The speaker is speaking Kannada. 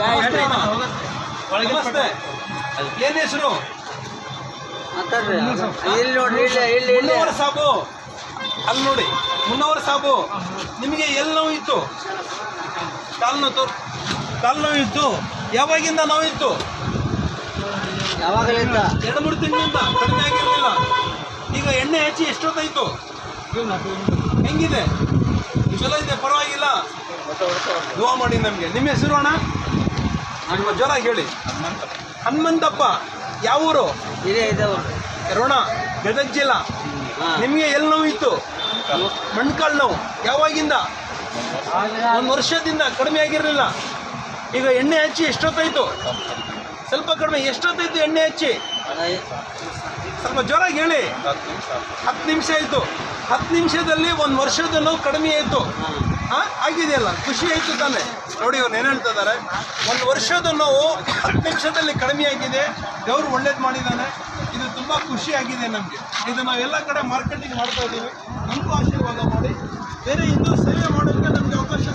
ನಮಸ್ತೆ ಅಣ್ಣ. ನಮಸ್ತೆ. ಏನ್ ಹೆಸರು? ಮುನ್ನವರ ಸಾಬು. ಅಲ್ಲಿ ನೋಡಿ, ಮುನ್ನವರ ಸಾಬು. ನಿಮಗೆ ಎಲ್ಲಿ ನೋವು ಇತ್ತು? ಕಾಲು ನೋವು ಇತ್ತು. ಯಾವಾಗಿಂದ ನೋವಿತ್ತು? ಯಾವಾಗಲಿಂದ 2-3 ತಿಂಗಳಿಂದ ಕಡಿಮೆ ಆಗಿರಲಿಲ್ಲ. ಈಗ ಎಣ್ಣೆ ಹಚ್ಚಿ ಎಷ್ಟೊತ್ತಾಯ್ತು? ಹೆಂಗಿದೆ? ಚಲೋ ಇದೆ, ಪರವಾಗಿಲ್ಲ. ದುವಾ ಮಾಡಿ ನಮಗೆ. ನಿಮ್ಮ ಹೆಸರು ಅಣ್ಣ? ನಿಮ್ಮ ಜ್ವರ ಹೇಳಿ. ಹನುಮಂತಪ್ಪ. ಯಾವ ಊರು? ರೋಣ, ಗದಗ ಜಿಲ್ಲಾ. ನಿಮಗೆ ಎಲ್ಲಿ ನೋವು ಇತ್ತು? ಮೊಣ್ಕಾಲು ನೋವು. ಯಾವಾಗಿಂದ? 1 ವರ್ಷದಿಂದ ಕಡಿಮೆ ಆಗಿರಲಿಲ್ಲ. ಈಗ ಎಣ್ಣೆ ಹಚ್ಚಿ ಎಷ್ಟೊತ್ತಾಯ್ತು? ಸ್ವಲ್ಪ ಕಡಿಮೆ. ಎಷ್ಟೊತ್ತಾಯ್ತು ಎಣ್ಣೆ ಹಚ್ಚಿ? ಸ್ವಲ್ಪ ಜೋರಾಗಿ ಹೇಳಿ. 10 ನಿಮಿಷ ಆಯಿತು. 10 ನಿಮಿಷದಲ್ಲಿ 1 ವರ್ಷದ ನೋವು ಕಡಿಮೆ ಆಯಿತು. ಆಗಿದೆಯಲ್ಲ, ಖುಷಿ ಆಯಿತು ತಾನೆ? ನೋಡಿ, ಇವ್ರು ಏನು ಹೇಳ್ತಿದ್ದಾರೆ, 1 ವರ್ಷದ ನೋವು 10 ನಿಮಿಷದಲ್ಲಿ ಕಡಿಮೆ ಆಗಿದೆ. ದೇವರು ಒಳ್ಳೇದು ಮಾಡಿದ್ದಾನೆ. ಇದು ತುಂಬ ಖುಷಿ ಆಗಿದೆ ನಮಗೆ. ಇದು ನಾವೆಲ್ಲ ಕಡೆ ಮಾರ್ಕೆಟಿಂಗ್ ಮಾಡ್ತಾ ಇದ್ದೀವಿ. ನಮಗೂ ಆಶೀರ್ವಾದ ಮಾಡಿ. ಬೇರೆ ಇನ್ನೂ ಸೇವೆ ಮಾಡೋದಕ್ಕೆ ನಮಗೆ ಅವಕಾಶ